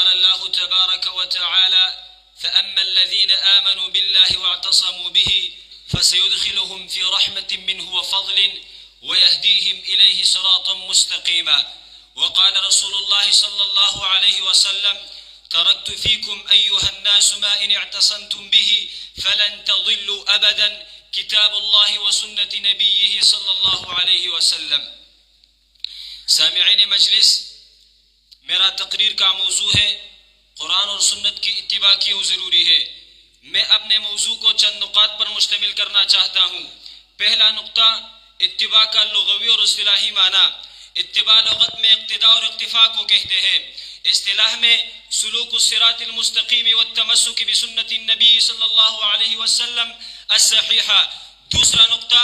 قال الله تبارك وتعالى: فأما الذين آمنوا بالله واعتصموا به فسيدخلهم في رحمة منه وفضل ويهديهم إليه صراطا مستقيما. وقال رسول الله صلى الله عليه وسلم: تركت فيكم أيها الناس ما إن اعتصمتم به فلن تضلوا أبدا، کتاب اللہ و سنت نبیہ صلی اللہ علیہ وسلم۔ سامعین مجلس، میرا تقریر کا موضوع ہے قرآن اور سنت کی اتباع کیوں ضروری ہے۔ میں اپنے موضوع کو چند نقاط پر مشتمل کرنا چاہتا ہوں۔ پہلا نقطہ، اتباع کا لغوی اور اصطلاحی معنی۔ اتباع لغت میں اقتداء اور اقتفاء کو کہتے ہیں، اصطلاح میں سلوک الصراط المستقیم والتمسک بسنت النبی صلی اللہ علیہ وسلم الصحیحہ۔ دوسرا نقطہ،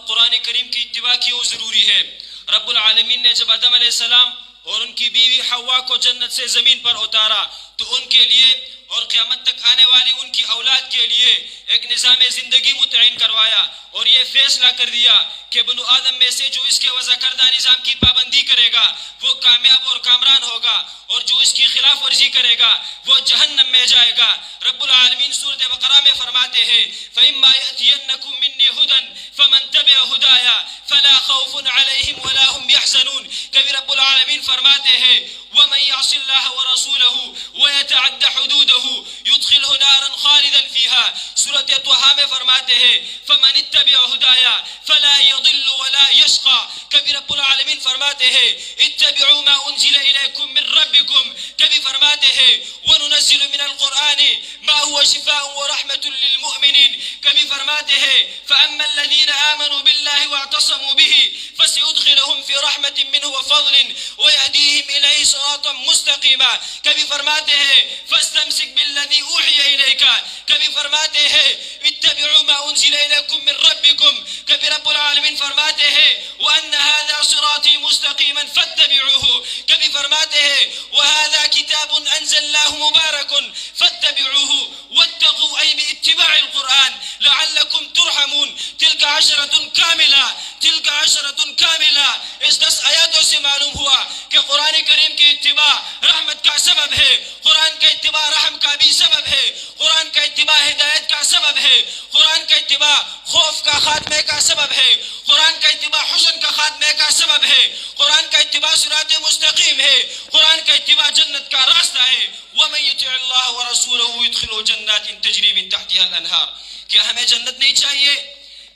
قرآن کریم کی اتباع کیوں ضروری ہے۔ رب العالمین نے جب آدم علیہ السلام اور ان کی بیوی حوا کو جنت سے زمین پر اتارا تو ان کے لیے اور قیامت تک آنے والی ان کی اولاد کے لیے ایک نظام زندگی متعین کروایا اور یہ فیصلہ کر دیا کہ بنو آدم میں سے جو اس کے وضع کردہ نظام کی پابندی کرے گا وہ کامیاب اور کامران ہوگا، اور جو اس کی خلاف ورزی کرے گا وہ جہنم میں جائے گا۔ رب العالمین سورۃ بقرہ میں فرماتے ہیں: فَإِمَّا يَأْتِيَنَّكُم مِّنِّي هُدًى فَمَن تَبِعَ هُدَايَ فَلَا خَوْفٌ عَلَيْهِمْ وَلَا هُمْ يَحْزَنُونَ۔ کبھی رب العالمین فرماتے ہیں: وَمَن يَعْصِ اللَّهَ وَرَسُولَهُ وَيَتَعَدَّ حُدُودَهُ يُدْخِلْهُ نَارًا خَالِدًا فِيهَا۔ سورۃ طٰہٰ میں فرماتے ہیں: فَمَنِ اتَّبَعَ هُدَايَ فَلَا يَضِلُّ وَلَا يَشْقَىٰ۔ کبھی رب العالمین فرماتے ہیں: اتَّبِعُوا مَا أُنزِلَ إِلَيْكُم مِّن رَّبِّكُم۔ کبھی فرماتے ہیں: وَنُنَزِّلُ مِنَ الْقُرْآنِ مَا هُوَ شِفَاءٌ وَرَحْمَةٌ لِّلْمُؤْمِنِينَ۔ کبھی فرماتے ہیں: فَأَمَّا الَّذِينَ آمَنُوا بِاللَّهِ وَاعْتَصَمُوا بِهِ فَسَيُدْخِلُهُمْ فِي رَحْمَةٍ مِّنْهُ وَفَضْلٍ وَيَهْدِيهِمْ إِلَيْهِ صِرَاطًا مُّسْتَقِيمًا۔ کبھی فرماتے ہیں: فَاسْتَمْسِكْ بِالَّذِي أُوحِيَ إِلَيْكَ۔ کبھی فرماتے ہیں: اتَّبِعُوا مَا أُنزِلَ إِلَيْكُم مِّن رَّبِّكُم۔ کبھی رب العالمین فرماتے ہیں: وَأَنَّ هَٰذَا صِرَاطِي مُسْتَقِيمًا فَاتَّبِعُوهُ۔ کبھی فرماتے ہیں: وَهَٰذَا كِتَابٌ أَنزَلْنَاهُ مُبَارَكٌ فَاتَّبِعُوهُ وَاتَّقُوا أَيْ بِاتِّبَاعِ الْقُرْآنِ لَعَلَّكُمْ تُرْحَمُونَ۔ تِلْكَ عَشَرَةٌ كَامِلَةٌ، تِلْكَ عَشَرَةٌ كَامِلَةٌ۔ اس 10 آیاتوں سے معلوم ہوا کہ قرآن کریم کی اتباع رحمت کا سبب ہے، قرآن کا اتباع رحم کا بھی سبب ہے، قرآن کا اتباع ہدایت کا سبب ہے، قرآن کا اتباع خوف کا خاتمے کا سبب ہے، قرآن کا اتباع حزن کا خاتمے کا سبب ہے، قرآن کا اتباع صراط مستقیم ہے، قرآن کا اتباع جنت کا راستہ ہے۔ وَمَن يُطِعِ اللَّهَ وَرَسُولَهُ يُدْخِلْهُ جَنَّاتٍ تَجْرِي مِن تَحْتِهَا الْأَنْهَارُ۔ کیا ہمیں جنت نہیں چاہیے؟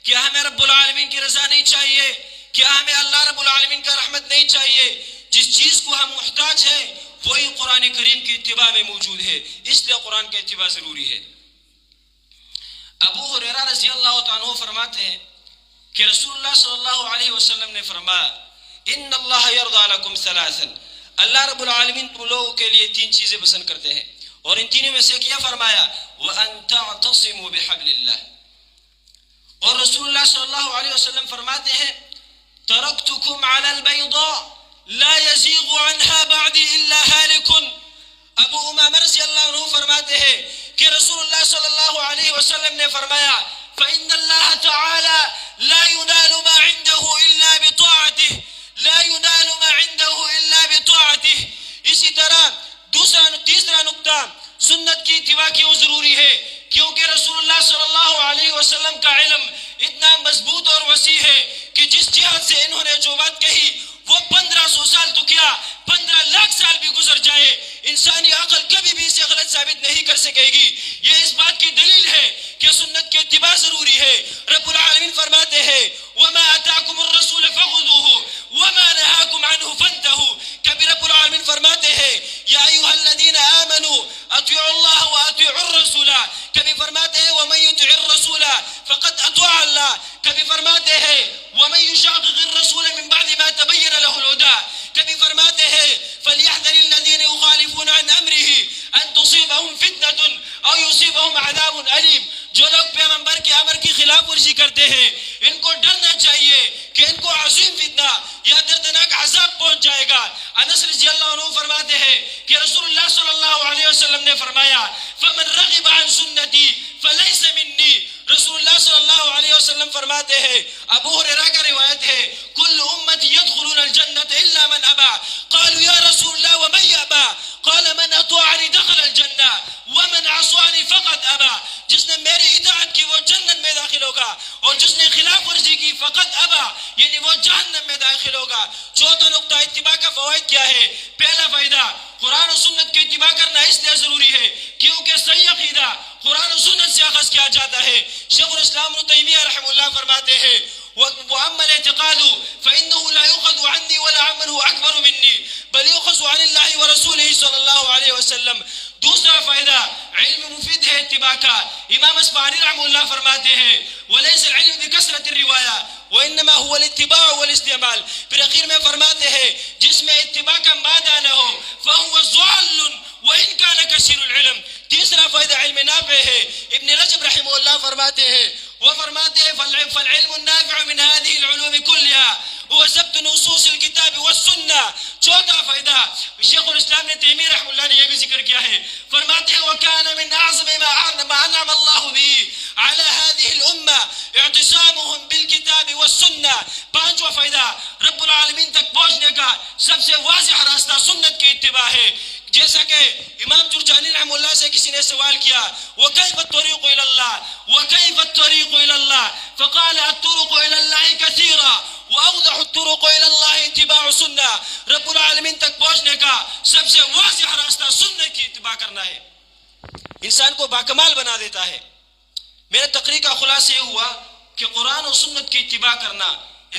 کیا ہمیں رب العالمین کی رضا نہیں چاہیے؟ کیا ہمیں اللہ رب العالمین کا رحمت نہیں چاہیے؟ جس چیز کو ہم محتاج ہیں وہی قرآن کریم کی اتباع میں موجود ہے، اس لیے قرآن کی اتباع ضروری ہے۔ ابو ہریرہ رضی اللہ تعالیٰ عنہ فرماتے ہیں کہ رسول اللہ صلی اللہ علیہ وسلم نے فرمایا: ان اللہ یرضی لکم ثلاثا، اللہ رب العالمین تم لوگوں کے لیے 3 چیزیں پسند کرتے ہیں، اور ان تینوں میں سے کیا فرمایا؟ وَأَن تَعْتَصِمُوا بِحَبْلِ اللَّهِ۔ اور رسول اللہ صلی اللہ علیہ وسلم فرماتے ہیں: ترکتکم علی البیضاء لا یزیغ عنہا بعدی الا ہالک۔ ابو امامہ رضی اللہ عنہ فرماتے ہیں کہ رسول اللہ صلی اللہ علیہ وسلم نے فرمایا: فإن اللہ تعالی لا ينال ما عنده الا بطاعته، لا ينال ما عنده الا بطاعته۔ اسی طرح تیسرا نقطہ، سنت کی اتباع کیوں ضروری ہے؟ کیونکہ رسول اللہ صلی اللہ علیہ وسلم کا علم اتنا مضبوط اور وسیع ہے کہ جس جہت سے انہوں نے جو بات کہی وہ 1500 سال تو کیا 15 لاکھ سال بھی گزر جائے، انسانی عقل کبھی بھی اسے غلط ثابت نہیں کر سکے گی۔ یہ اس بات کی دلیل ہے کہ سنت کی اتباع ضروری ہے۔ رب العالمین فرماتے ہیں: وَمَا آتَاكُمُ الرَّسُولُ فَخُذُوهُ وَمَا نَهَاكُمْ عَنْهُ فَانْتَهُوا۔ کبھی رب العالمین فرماتے ہیں: یا ایھا الذین آمنوا اطیعوا اللہ واطیعوا الرسول۔ کبھی فرماتے ہیں: وَمَن یطع الرسول فقد اطاع اللہ۔ کبھی فرماتے ہیں: وَمَن یشاقق الرسول من بعد ما تبین له الهدى۔ کبھی فرماتے ہیں: فَلْيَحْذَرِ الَّذِينَ يُخَالِفُونَ عَنْ أَمْرِهِ أَن تُصِيبَهُمْ فِتْنَةٌ أَوْ يُصِيبَهُمْ عَذَابٌ أَلِيمٌ۔ جو لوگ پیغمبر کے امر کی خلاف ورزی کرتے ہیں ان کو ڈرنا چاہیے کہ ان کو عظیم فتنہ یا دردناک عذاب پہنچ جائے گا۔ انس رضی اللہ عنہ فرماتے ہیں کہ رسول اللہ صلی اللہ علیہ وسلم نے فرمایا: فَمَن رَغِبَ عَن سُنَّتِي فَلَيْسَ مِنِّي۔ رسول اللہ صلی اللہ علیہ وسلم فرماتے ہیں، ابو ہریرہ کا روایت ہے: کل امتی يدخلون الجنة الا من ابى۔ قالوا یا رسول اللہ ومن یابى؟ قال من اطاع ہوگا، اور جس نے خلاف ورزی کی فقط ابا یعنی وہ جہنم میں داخل ہوگا۔ چوتھا نقطہ اتباع کا فوائد کیا ہے؟ پہلا فائدہ، قرآن و سنت کے اتباع کرنا اس لیے ضروری ہے کیونکہ صحیح عقیدہ قرآن و سنت سے اخذ کیا جاتا ہے۔ شیخ الاسلام ابن تیمیہ رحمہ اللہ فرماتے ہیں وَأَمَّا الْاعْتِقَادُ فَإِنَّهُ لَا يُؤْخَذُ عَنِّي وَلَا عَمَّنْ هُوَ أَكْبَرُ مِنِّي بل يؤخذ عن اللہ ورسولہ صلی اللہ علیہ وسلم۔ دوسرا فائدہ علم مفید ہے اتباع کا۔ امام اصفہانی رحمہ اللہ فرماتے ہیں وَلَيْسَ الْعِلْمُ بِكَثْرَةِ الرِّوَایَةِ وَإِنَّمَا هُوَ الاتباع والاستعمال۔ پھر اخیر میں فرماتے ہیں جس میں اتباع کا مادہ نہ ہو فَهُوَ ضَالٌ وَإِنْ كَانَ كَثِيرُ الْعِلْمِ۔ تیسرا فائدہ علم نافع ہے۔ ابن رجب رحمہ اللہ فرماتے ہیں فالعلم النافع من هذه العلوم كلها هو ثبت نصوص الكتاب والسنة۔ چوتھا فائدہ شیخ الاسلام نے تیمیہ رحمہ اللہ نے یہ بھی ذکر کیا ہے، فرماتے ہیں وَكَانَ مِنْ أَعْظَمِ مَا أَنْعَمَ اللَّهُ بِهِ عَلَى هَذِهِ الْأُمَّةِ اعْتِصَامُهُمْ بِالْكِتَابِ وَالسُّنَّةِ۔ پانچواں فائدہ رب العالمین تک پہنچنے کا سب سے واضح راستہ سنت کی اتباع ہے۔ جیسا کہ امام جرجانی رحمہ اللہ سے کسی نے سوال کیا وَكَيْفَ الطَّرِيقُ إِلَى اللَّهِ وَكَيْفَ الطَّرِيقُ إِلَى اللَّهِ فَقَالَ الطُّرُقُ إِلَى اللَّهِ كَثِيرًا وَأَوْضَحُ الطُّرُقُ إِلَى اللَّهِ اتِّبَاعُ سُنَّةِ۔ رب العالمین تک پہنچنے کا سب سے واضح راستہ سنت کی اتباع کرنا ہے، انسان کو باکمال بنا دیتا ہے۔ میرے تقریر کا خلاصہ یہ ہوا کہ قرآن و سنت کی اتباع کرنا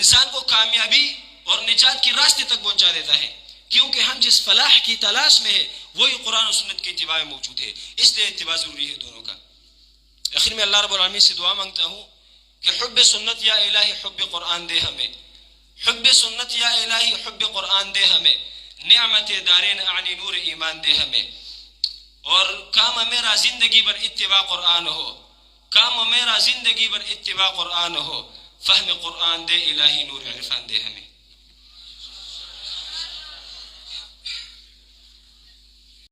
انسان کو کامیابی اور نجات کی راستے تک پہنچا دیتا ہے، کیونکہ ہم جس فلاح کی تلاش میں ہے وہی قرآن و سنت کی اتباع میں موجود ہے، اس لیے اتباع ضروری ہے دونوں کا۔ آخر میں اللہ رب العالمین سے دعا مانگتا ہوں کہ حب سنت یا الہی حب قرآن دے ہمیں، حب سنت یا الہی حب قرآن دے ہمیں، نعمت دارین اعنی نور ایمان دے ہمیں، اور کام میرا زندگی بھر اتباع قرآن ہو، کام میرا زندگی بھر اتباع قرآن ہو، فہم قرآن دے الہی نور عرفان دے ہمیں۔